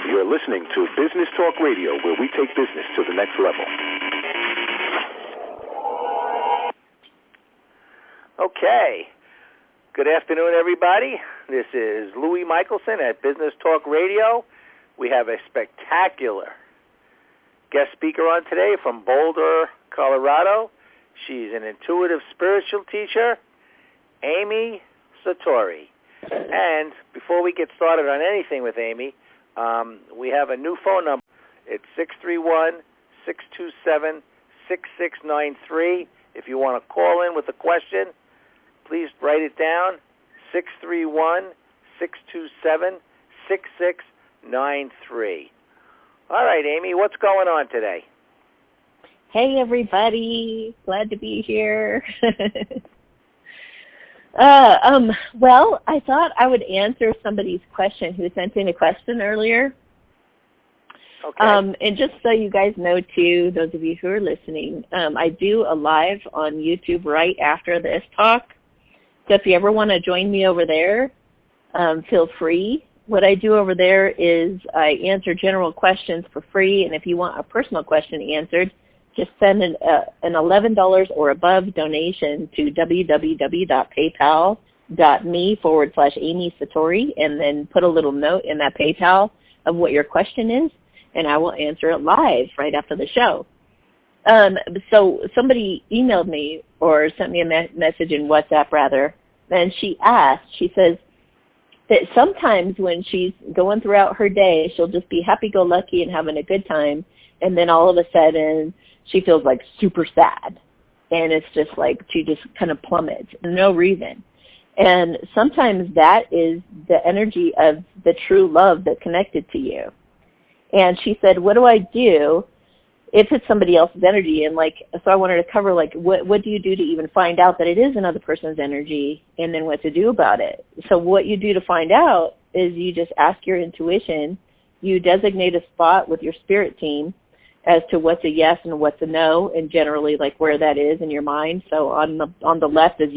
You're listening to Business Talk Radio, where we take business to the next level. Okay. Good afternoon, everybody. This is Louis Michelson at Business Talk Radio. We have a spectacular guest speaker on today from Boulder, Colorado. She's an intuitive spiritual teacher, Amy Satori. And before we get started on anything with Amy, we have a new phone number. It's 631-627-6693. If you want to call in with a question, please write it down, 631-627-6693. All right, Amy, what's going on today? Hey, everybody. Glad to be here. Well, I thought I would answer somebody's question who sent in a question earlier. Okay. And just so you guys know, too, those of you who are listening, I do a live on YouTube right after this talk. So if you ever want to join me over there, feel free. What I do over there is I answer general questions for free, and if you want a personal question answered, just send an $11 or above donation to www.paypal.me/Amy Satori, and then put a little note in that PayPal of what your question is, and I will answer it live right after the show. So somebody emailed me or sent me a message in WhatsApp, rather, and she says that sometimes when she's going throughout her day, she'll just be happy-go-lucky and having a good time, and then all of a sudden she feels like super sad, and it's just like she just kind of plummets for no reason. And sometimes that is the energy of the true love that connected to you. And she said, what do I do if it's somebody else's energy? And so I wanted to cover what do you do to even find out that it is another person's energy, and then what to do about it. So what you do to find out is you just ask your intuition. You designate a spot with your spirit team as to what's a yes and what's a no, and generally where that is in your mind. So on the left is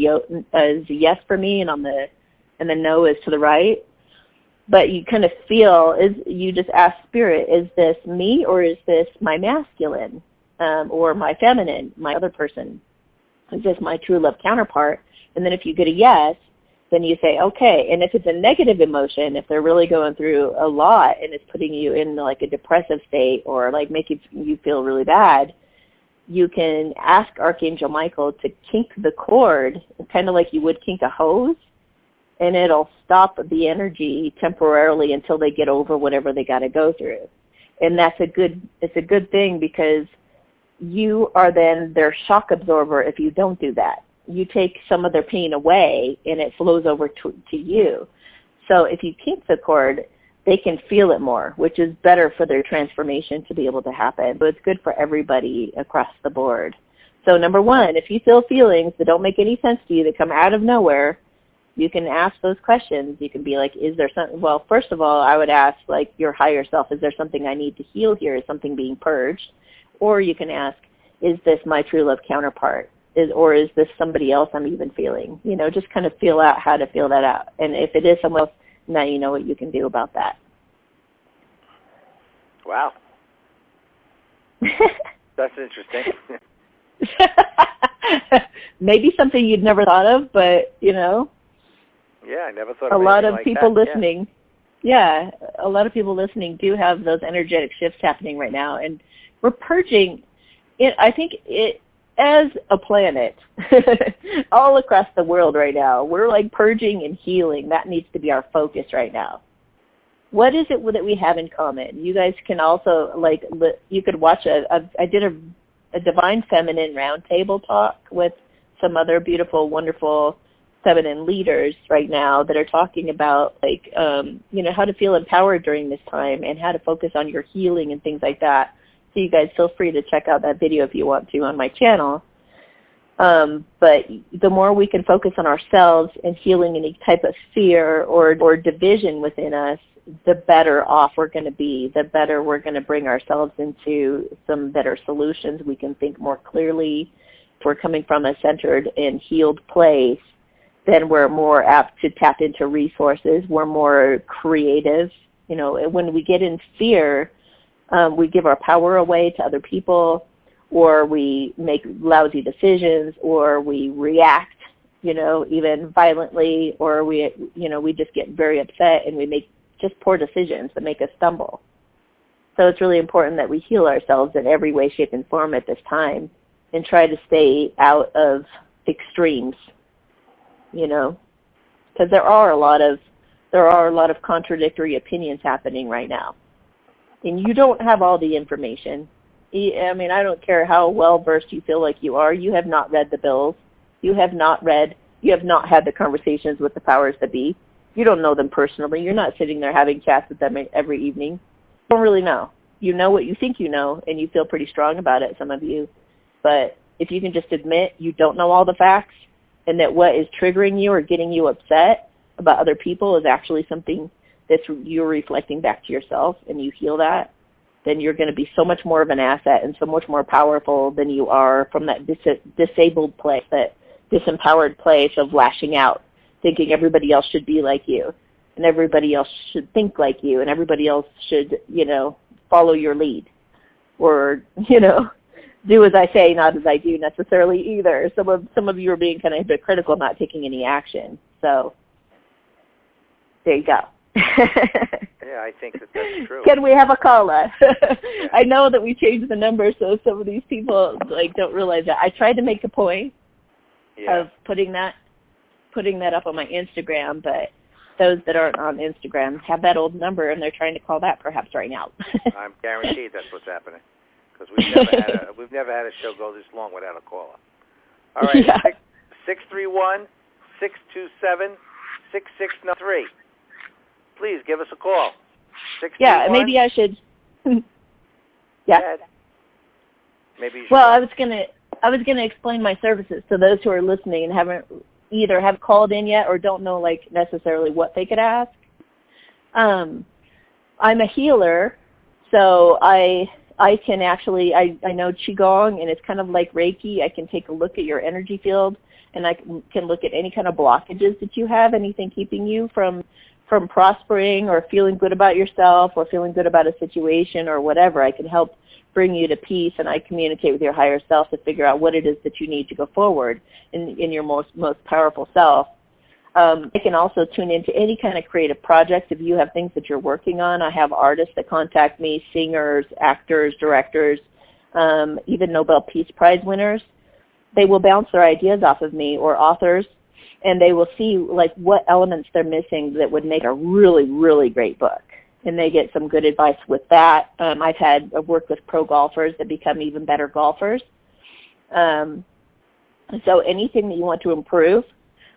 a yes for me, and the no is to the right. But you kind of feel, you just ask spirit, is this me or is this my masculine or my feminine, my other person? Is this my true love counterpart? And then if you get a yes, then you say, okay. And if it's a negative emotion, if they're really going through a lot and it's putting you in a depressive state or making you feel really bad, you can ask Archangel Michael to kink the cord, kind of like you would kink a hose, and it'll stop the energy temporarily until they get over whatever they got to go through. And it's a good thing, because you are then their shock absorber if you don't do that. You take some of their pain away, and it flows over to you. So if you kink the cord, they can feel it more, which is better for their transformation to be able to happen. But it's good for everybody across the board. So number one, if you feel feelings that don't make any sense to you, that come out of nowhere, you can ask those questions. You can be like, is there something? Well, first of all, I would ask your higher self, is there something I need to heal here? Is something being purged? Or you can ask, is this my true love counterpart? Or is this somebody else I'm even feeling? Just kind of feel out how to feel that out. And if it is someone else, now you know what you can do about that. Wow. That's interesting. Maybe something you'd never thought of, but, Yeah, I never thought of a lot of like people that. listening. Yeah, a lot of people listening do have those energetic shifts happening right now. And we're purging, I think as a planet, all across the world right now, we're purging and healing. That needs to be our focus right now. What is it that we have in common? You guys can also, you could watch I did a Divine Feminine Roundtable talk with some other beautiful, wonderful feminine leaders right now that are talking about, how to feel empowered during this time and how to focus on your healing and things like that. So you guys feel free to check out that video if you want to on my channel. But the more we can focus on ourselves and healing any type of fear or division within us, the better off we're going to be, the better we're going to bring ourselves into some better solutions. We can think more clearly. If we're coming from a centered and healed place, then we're more apt to tap into resources. We're more creative. You know, when we get in fear, we give our power away to other people, or we make lousy decisions, or we react, you know, even violently, or we just get very upset and we make just poor decisions that make us stumble. So it's really important that we heal ourselves in every way, shape, and form at this time and try to stay out of extremes, you know, because there are a lot of contradictory opinions happening right now. And you don't have all the information. I mean, I don't care how well-versed you feel like you are. You have not read the bills. You have not had the conversations with the powers that be. You don't know them personally. You're not sitting there having chats with them every evening. You don't really know. You know what you think you know, and you feel pretty strong about it, some of you. But if you can just admit you don't know all the facts, and that what is triggering you or getting you upset about other people is actually something that you're reflecting back to yourself, and you heal that, then you're going to be so much more of an asset and so much more powerful than you are from that disabled place, that disempowered place of lashing out, thinking everybody else should be like you, and everybody else should think like you, and everybody else should, you know, follow your lead, or, you know, do as I say, not as I do necessarily either. Some of you are being kind of hypocritical, not taking any action. So there you go. Yeah, I think that's true. Can we have a caller? I know that we changed the number, so some of these people don't realize that. I tried to make a point of putting that up on my Instagram, but those that aren't on Instagram have that old number, and they're trying to call that perhaps right now. I'm guaranteed that's what's happening, because we've never had a show go this long without a caller. All right, yeah. 631-627-6693. Please give us a call. Yeah, maybe I should. Yeah. Maybe. Well, I was gonna explain my services to those who are listening and haven't either have called in yet or don't know necessarily what they could ask. I'm a healer, so I can actually I know Qigong, and it's kind of like Reiki. I can take a look at your energy field, and I can look at any kind of blockages that you have, anything keeping you from prospering or feeling good about yourself or feeling good about a situation or whatever. I can help bring you to peace, and I communicate with your higher self to figure out what it is that you need to go forward in your most powerful self. I can also tune into any kind of creative projects if you have things that you're working on. I have artists that contact me, singers, actors, directors, even Nobel Peace Prize winners. They will bounce their ideas off of me, or authors, and they will see what elements they're missing that would make a really, really great book. And they get some good advice with that. I've worked with pro golfers that become even better golfers. So anything that you want to improve.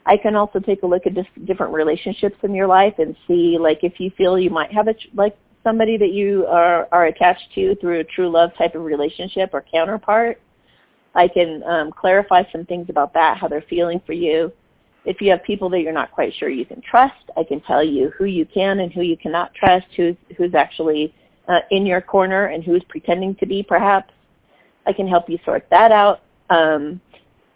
I can also take a look at different relationships in your life and see if you feel you might have somebody that you are attached to through a true love type of relationship or counterpart. I can clarify some things about that, how they're feeling for you. If you have people that you're not quite sure you can trust, I can tell you who you can and who you cannot trust, who's actually in your corner and who's pretending to be, perhaps. I can help you sort that out.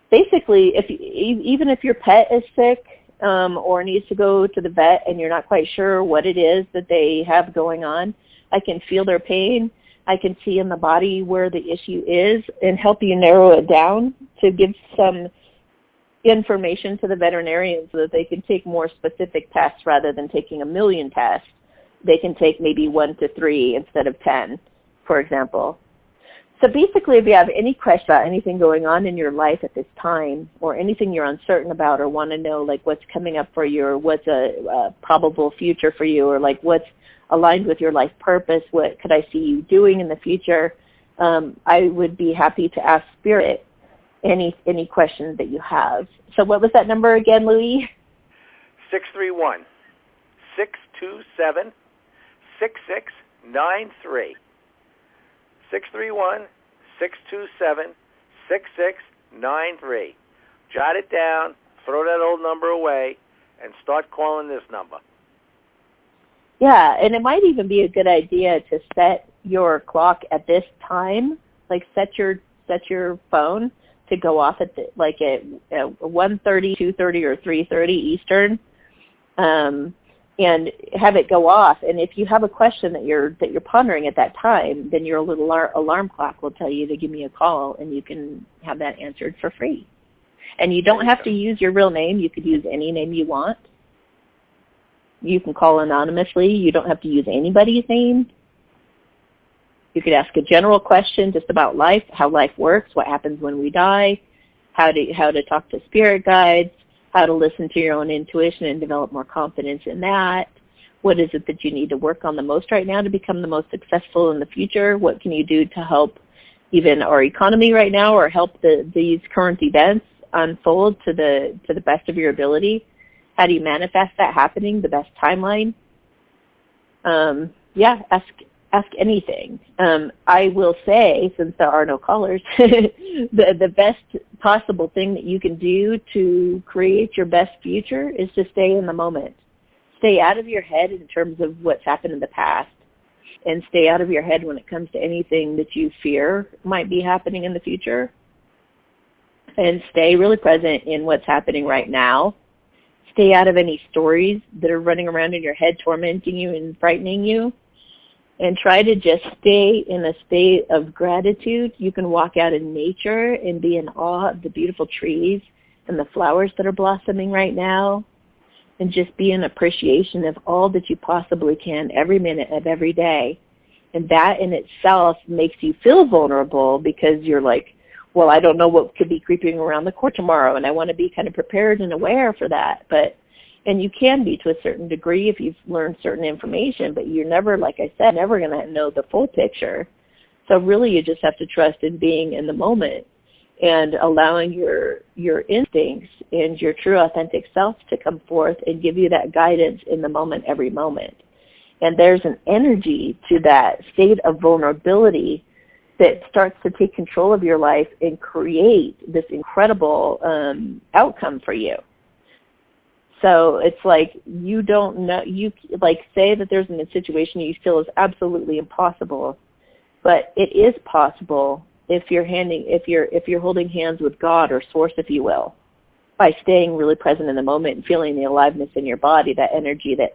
Basically, even if your pet is sick or needs to go to the vet and you're not quite sure what it is that they have going on, I can feel their pain. I can see in the body where the issue is and help you narrow it down to give some information to the veterinarian so that they can take more specific tests rather than taking 1 million tests. They can take maybe 1 to 3 instead of 10, for example. So basically, if you have any question about anything going on in your life at this time, or anything you're uncertain about, or want to know what's coming up for you, or what's a probable future for you, or what's aligned with your life purpose, what could I see you doing in the future, I would be happy to ask Spirit any questions that you have. So what was that number again, Louis? 631-627-6693. 631-627-6693. Jot it down, throw that old number away, and start calling this number. Yeah, and it might even be a good idea to set your clock at this time, set your phone to go off at like at 1:30, 2:30, or 3:30 Eastern, and have it go off. And if you have a question that you're pondering at that time, then your little alarm clock will tell you to give me a call, and you can have that answered for free. And you don't have to use your real name. You could use any name you want. You can call anonymously. You don't have to use anybody's name. You could ask a general question just about life, how life works, what happens when we die, how to talk to spirit guides, how to listen to your own intuition and develop more confidence in that. What is it that you need to work on the most right now to become the most successful in the future? What can you do to help even our economy right now, or help these current events unfold to the best of your ability? How do you manifest that happening, the best timeline? Ask anything. I will say, since there are no callers, the best possible thing that you can do to create your best future is to stay in the moment. Stay out of your head in terms of what's happened in the past, and stay out of your head when it comes to anything that you fear might be happening in the future. And stay really present in what's happening right now. Stay out of any stories that are running around in your head, tormenting you and frightening you. And try to just stay in a state of gratitude. You can walk out in nature and be in awe of the beautiful trees and the flowers that are blossoming right now, and just be in appreciation of all that you possibly can every minute of every day. And that in itself makes you feel vulnerable, because you're like, well, I don't know what could be creeping around the corner tomorrow, and I want to be kind of prepared and aware for that. And you can be to a certain degree if you've learned certain information, but you're never, like I said, never going to know the full picture. So really you just have to trust in being in the moment and allowing your instincts and your true authentic self to come forth and give you that guidance in the moment, every moment. And there's an energy to that state of vulnerability that starts to take control of your life and create this incredible outcome for you. So it's like you don't know, you like say that there's a situation you feel is absolutely impossible, but it is possible if you're holding hands with God or Source, if you will, by staying really present in the moment and feeling the aliveness in your body, that energy that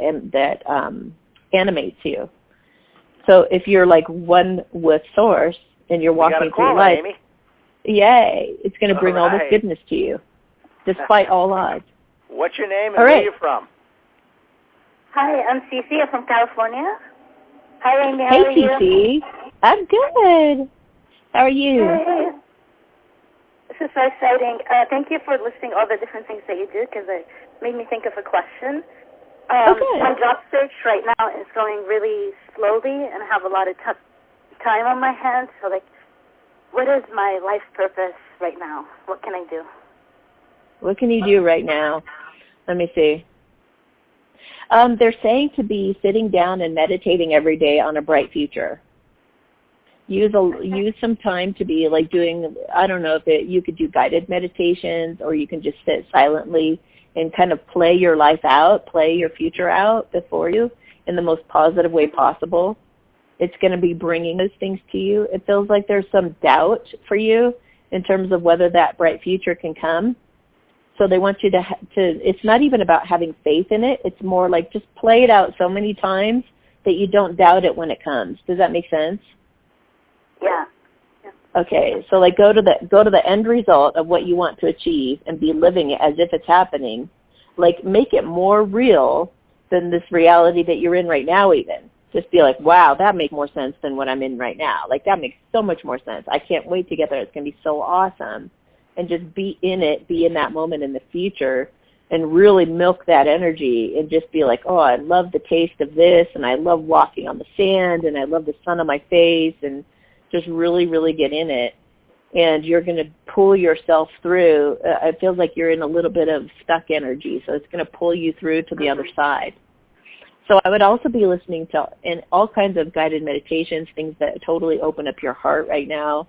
animates you. So if you're like one with Source and you're walking through life, Amy. Yay, it's going to bring all this goodness to you, despite all odds. What's your name and where are you from? Hi, I'm Cece. I'm from California. Hi, Amy. How are you? Hey, Cece. I'm good. How are you? Hey. This is so exciting. Thank you for listing all the different things that you do, because it made me think of a question. My job search right now is going really slowly, and I have a lot of time on my hands. So, what is my life purpose right now? What can I do? What can you do right now? Let me see. They're saying to be sitting down and meditating every day on a bright future. Use some time to be like doing, I don't know if you could do guided meditations, or you can just sit silently and kind of play your life out, play your future out before you in the most positive way possible. It's going to be bringing those things to you. It feels like there's some doubt for you in terms of whether that bright future can come. So they want you to it's not even about having faith in it. It's more like just play it out so many times that you don't doubt it when it comes. Does that make sense? Yeah. Okay, so like go to the end result of what you want to achieve and be living it as if it's happening. Like make it more real than this reality that you're in right now even. Just be like, wow, that makes more sense than what I'm in right now. Like that makes so much more sense. I can't wait to get there. It's going to be so awesome. And just be in it, be in that moment in the future, and really milk that energy and just be like, oh, I love the taste of this, and I love walking on the sand, and I love the sun on my face, and just really, really get in it. And you're going to pull yourself through. It feels like you're in a little bit of stuck energy, so it's going to pull you through to the other side. So I would also be listening to all kinds of guided meditations, things that totally open up your heart right now.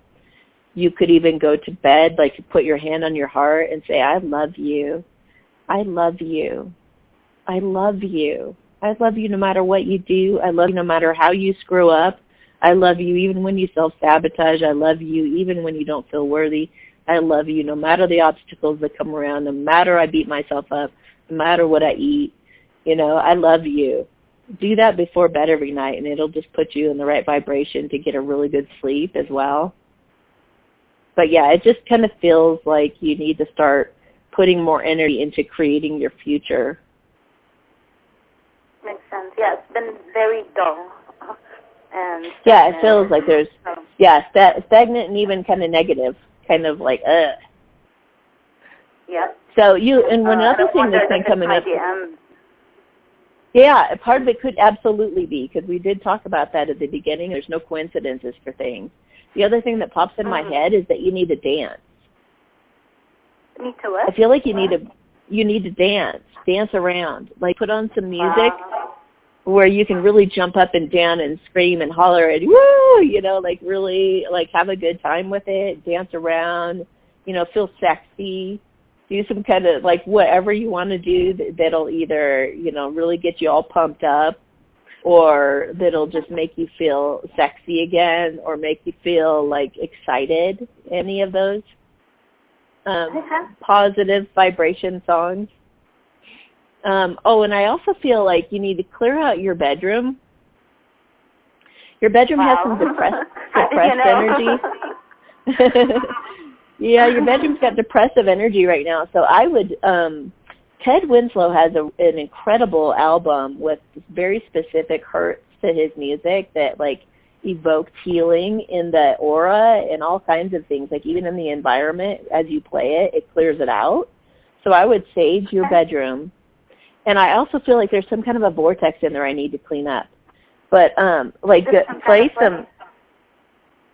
You could even go to bed, like put your hand on your heart and say, I love you. I love you. I love you. I love you no matter what you do. I love you no matter how you screw up. I love you even when you self-sabotage. I love you even when you don't feel worthy. I love you no matter the obstacles that come around, no matter I beat myself up, no matter what I eat. You know, I love you. Do that before bed every night, and it'll just put you in the right vibration to get a really good sleep as well. But, yeah, it just kind of feels like you need to start putting more energy into creating your future. Makes sense. Yeah, it's been very dull. And yeah, it feels like there's, stagnant and even kind of negative, kind of like, ugh. Yeah. So and another thing that's been coming up. Yeah, part of it could absolutely be, because we did talk about that at the beginning. There's no coincidences for things. The other thing that pops in my head is that you need to dance. Need to what? I feel like you need to dance around. Like put on some music where you can really jump up and down and scream and holler and woo, you know, like really like have a good time with it, dance around, you know, feel sexy. Do some kind of like whatever you want to do that'll either, you know, really get you all pumped up, or that'll just make you feel sexy again, or make you feel like excited. Any of those positive vibration songs. And I also feel like you need to clear out your bedroom. Your bedroom has some depressed energy. Yeah, your bedroom's got depressive energy right now. So I would, Ted Winslow has an incredible album with very specific hertz to his music that like evokes healing in the aura and all kinds of things, like even in the environment as you play it, it clears it out. So I would sage your bedroom. And I also feel like there's some kind of a vortex in there I need to clean up. But play some,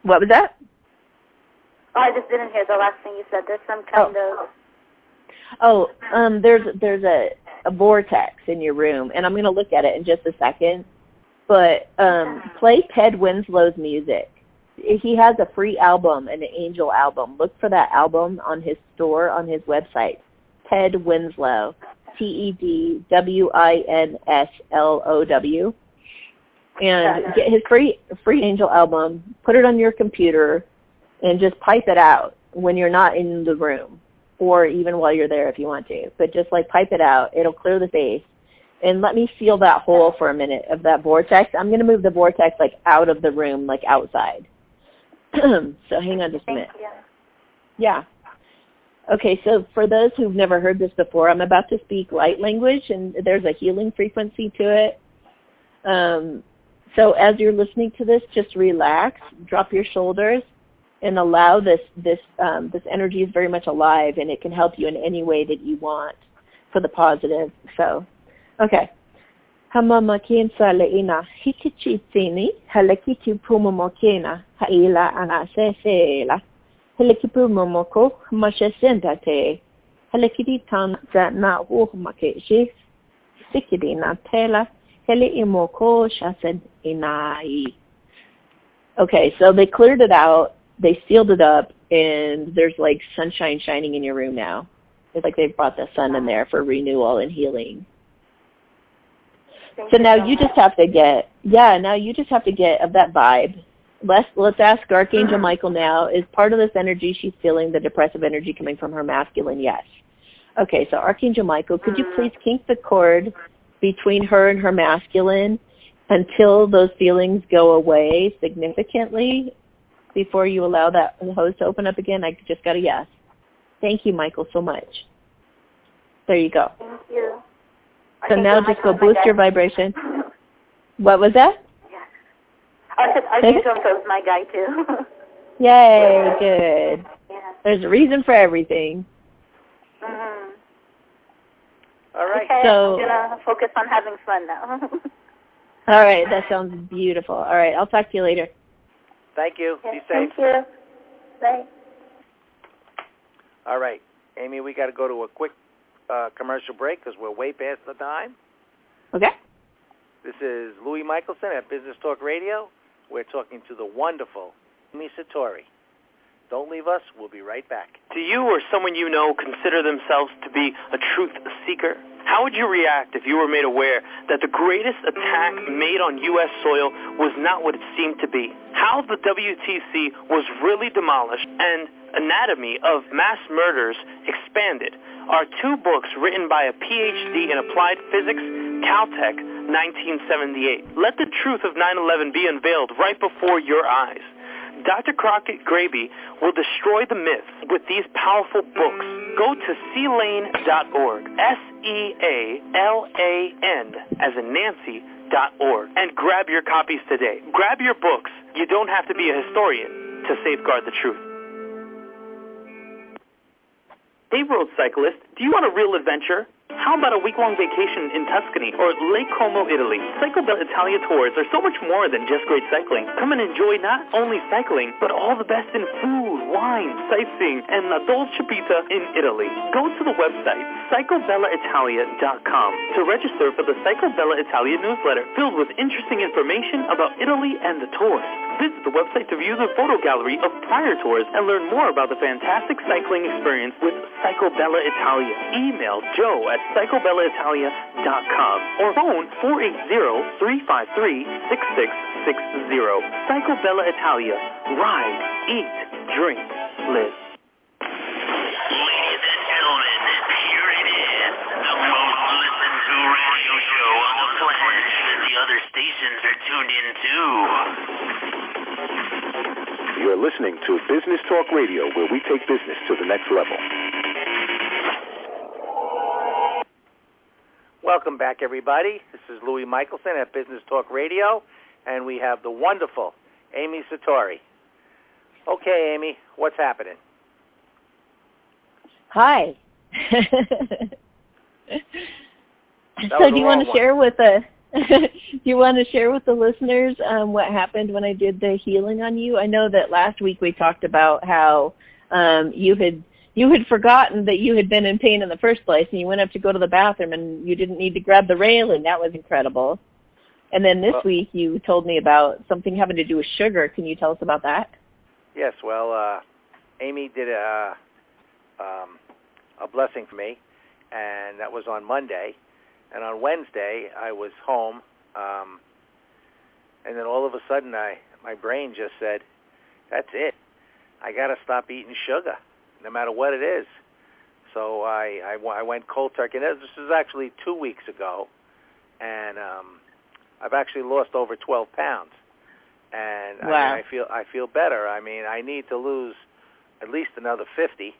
what was that? Oh, I just didn't hear the last thing you said. There's some kind of... there's a vortex in your room, and I'm going to look at it in just a second. But play Ted Winslow's music. He has a free album, an Angel album. Look for that album on his store, on his website. Ted Winslow, TEDWINSLOW. And get his free Angel album, put it on your computer, and just pipe it out when you're not in the room, or even while you're there if you want to. But just like pipe it out. It'll clear the space. And let me feel that hole for a minute of that vortex. I'm going to move the vortex like out of the room, like outside. So hang on just a minute. Yeah. Okay, so for those who've never heard this before, I'm about to speak light language, and there's a healing frequency to it. So as you're listening to this, just relax, drop your shoulders, and allow this energy is very much alive, and it can help you in any way that you want for the positive. So, okay. Hamamakin saleina hikichitsini halekitu pumomokena haila anasesela halekipu momoko mashesentate halekitan na umakeshi sikidina tela hele imoko shasen inai. Okay, so they cleared it out. They sealed it up, and there's like sunshine shining in your room now. It's like they've brought the sun in there for renewal and healing. So now you just have to get, of that vibe. Let's ask Archangel Michael now, is part of this energy she's feeling the depressive energy coming from her masculine? Yes. Okay, so Archangel Michael, could you please kink the cord between her and her masculine until those feelings go away significantly before you allow that hose to open up again? I just got a yes. Thank you, Michael, so much. There you go. Thank you. So now just go boost your vibration. What was that? Yeah. I said Archangel is my guy, too. Yay, good. Yeah. There's a reason for everything. Mm-hmm. All right. Okay, so, I'm going to focus on having fun now. All right, that sounds beautiful. All right, I'll talk to you later. Thank you. Yes, be safe. Thank you. Bye. All right, Amy, we got to go to a quick commercial break because we're way past the time. Okay. This is Louis Michelson at Business Talk Radio. We're talking to the wonderful Amy Satori. Don't leave us. We'll be right back. Do you or someone you know consider themselves to be a truth seeker? How would you react if you were made aware that the greatest attack made on U.S. soil was not what it seemed to be? How the WTC was really demolished, and Anatomy of Mass Murders Expanded are two books written by a PhD in Applied Physics, Caltech, 1978. Let the truth of 9/11 be unveiled right before your eyes. Dr. Crockett Graby will destroy the myth with these powerful books. Go to sealan.org, SEALAN, as in Nancy.org, and grab your copies today. Grab your books. You don't have to be a historian to safeguard the truth. Hey, road cyclist, do you want a real adventure? How about a week-long vacation in Tuscany or Lake Como, Italy? Cycle Bella Italia tours are so much more than just great cycling. Come and enjoy not only cycling, but all the best in food, wine, sightseeing, and La Dolce Vita in Italy. Go to the website, CycleBellaItalia.com, to register for the Cycle Bella Italia newsletter, filled with interesting information about Italy and the tours. Visit the website to view the photo gallery of prior tours and learn more about the fantastic cycling experience with Cycle Bella Italia. Email Joe at CycleBellaItalia.com or phone 480-353-6660. Cycle Bella Italia. Ride, eat, drink, live. Ladies and gentlemen, here it is, the most listened to radio show on the planet that the other stations are tuned in to. You're listening to Business Talk Radio, where we take business to the next level. Welcome back, everybody. This is Louis Michelson at Business Talk Radio, and we have the wonderful Amy Satori. Okay, Amy, what's happening? Hi. So do you want to share with the listeners what happened when I did the healing on you? I know that last week we talked about how you had forgotten that you had been in pain in the first place, and you went up to go to the bathroom and you didn't need to grab the rail, and that was incredible. And then this week you told me about something having to do with sugar. Can you tell us about that? Yes, well, Amy did a blessing for me, and that was on Monday. And on Wednesday, I was home, and then all of a sudden, my brain just said, that's it. I got to stop eating sugar, no matter what it is. So I went cold turkey. And this is actually 2 weeks ago, and I've actually lost over 12 pounds. And wow. I feel better. I mean, I need to lose at least another 50,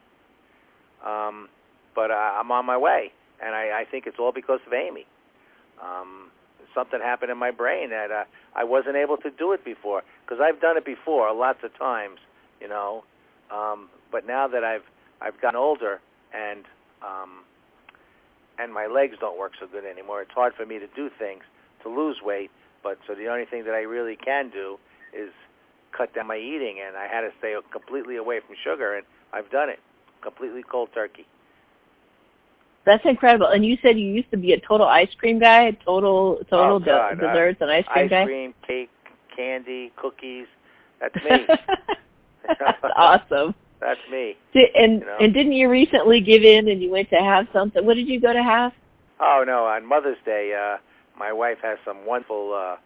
but I'm on my way. And I think it's all because of Amy. Something happened in my brain that I wasn't able to do it before, because I've done it before lots of times, you know. But now that I've gotten older and my legs don't work so good anymore, it's hard for me to do things to lose weight. But so the only thing that I really can do is cut down my eating, and I had to stay completely away from sugar, and I've done it completely cold turkey. That's incredible. And you said you used to be a total ice cream guy, total desserts and ice cream guy? Ice cream, cake, candy, cookies. That's me. That's awesome. That's me. And didn't you recently give in and you went to have something? What did you go to have? Oh, no. On Mother's Day, my wife has some wonderful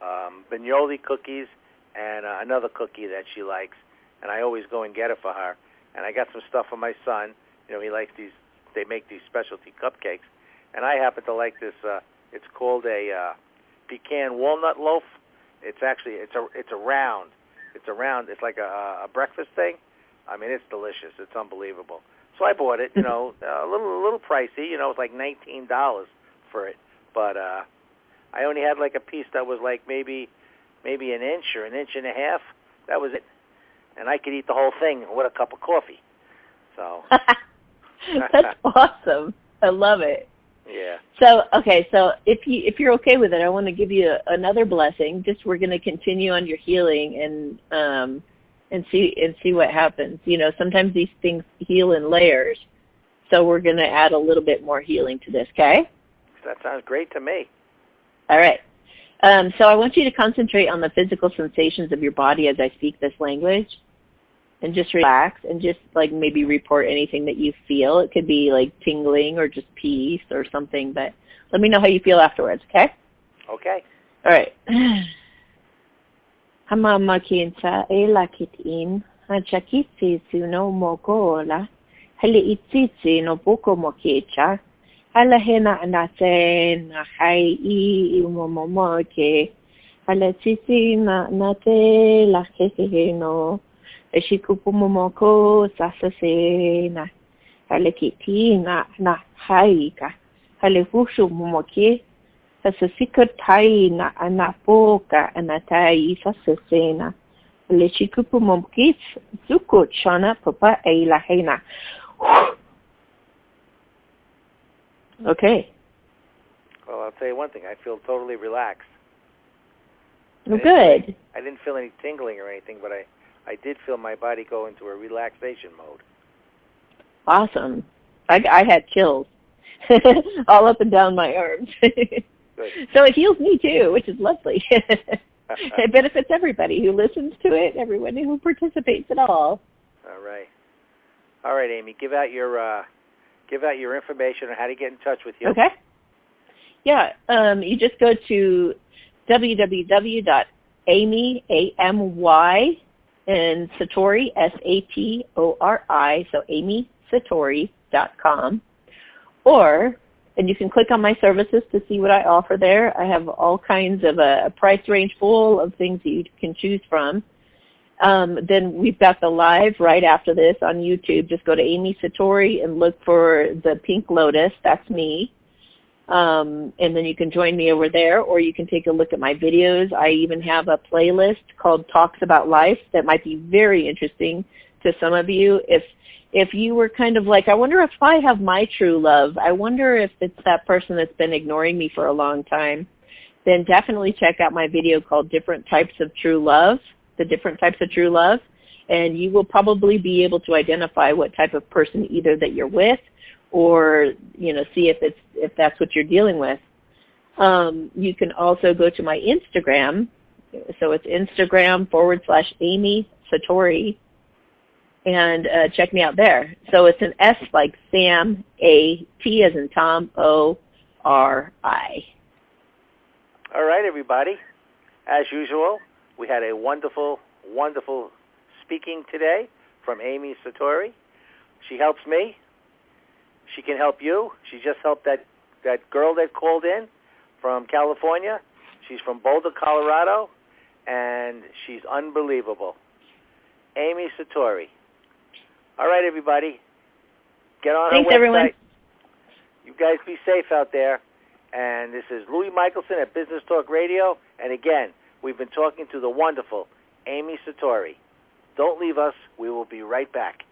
Bagnoli cookies and another cookie that she likes. And I always go and get it for her. And I got some stuff for my son. You know, he likes these. They make these specialty cupcakes, and I happen to like this. It's called a pecan walnut loaf. It's actually it's a round. It's like a breakfast thing. I mean, it's delicious. It's unbelievable. So I bought it. You know, a little pricey. You know, it's like $19 for it. But I only had like a piece that was like maybe an inch or an inch and a half. That was it, and I could eat the whole thing with a cup of coffee. So. That's awesome. I love it. Yeah. So if you're okay with it, I want to give you another blessing. Just we're going to continue on your healing and see what happens. You know, sometimes these things heal in layers, so we're going to add a little bit more healing to this. Okay? That sounds great to me. All right. So I want you to concentrate on the physical sensations of your body as I speak this language. And just relax and just like maybe report anything that you feel. It could be like tingling or just peace or something, but let me know how you feel afterwards, okay? Okay. All right. Hamama kinta e lakitin. Hachakitsi no mokola. Hale ititsi no boko mokecha. Hala hena anate na hai I umomoke. Hala titi na te la keke no. E shikupu momoko sasase na. Hala kiti na hai ka. Hala hushu momoke. Hasa sikatai na anapoka anatai sasase na. Hala shikupu momokis suko chana papa e la hena. Okay. Well, I'll tell you one thing. I feel totally relaxed. Well, good. I didn't feel any tingling or anything, but I did feel my body go into a relaxation mode. Awesome. I had chills all up and down my arms. Good. So it heals me too, which is lovely. It benefits everybody who listens to it, everyone who participates at all. All right, Amy. Give out your information on how to get in touch with you. Okay. Yeah. You just go to www.amy, A-M-Y, and Satori, S-A-T-O-R-I, so amysatori.com. And you can click on my services to see what I offer there. I have all kinds of a price range full of things that you can choose from. Then we've got the live right after this on YouTube. Just go to Amy Satori and look for the Pink Lotus. That's me. And then you can join me over there, or you can take a look at my videos. I even have a playlist called Talks About Life that might be very interesting to some of you. If you were kind of like, I wonder if I have my true love, I wonder if it's that person that's been ignoring me for a long time, then definitely check out my video called Different Types of True Love, the different types of true love, and you will probably be able to identify what type of person either that you're with, or see if that's what you're dealing with. You can also go to my Instagram, so it's Instagram/Amy Satori, and check me out there. So it's an S like Sam, A, T as in Tom, O-R-I. All right, everybody. As usual, we had a wonderful, wonderful speaking today from Amy Satori. She helps me. She can help you. She just helped that girl that called in from California. She's from Boulder, Colorado, and she's unbelievable. Amy Satori. All right, everybody. Get on Thanks, her website. Everyone. You guys be safe out there. And this is Louis Michelson at Business Talk Radio. And again, we've been talking to the wonderful Amy Satori. Don't leave us. We will be right back.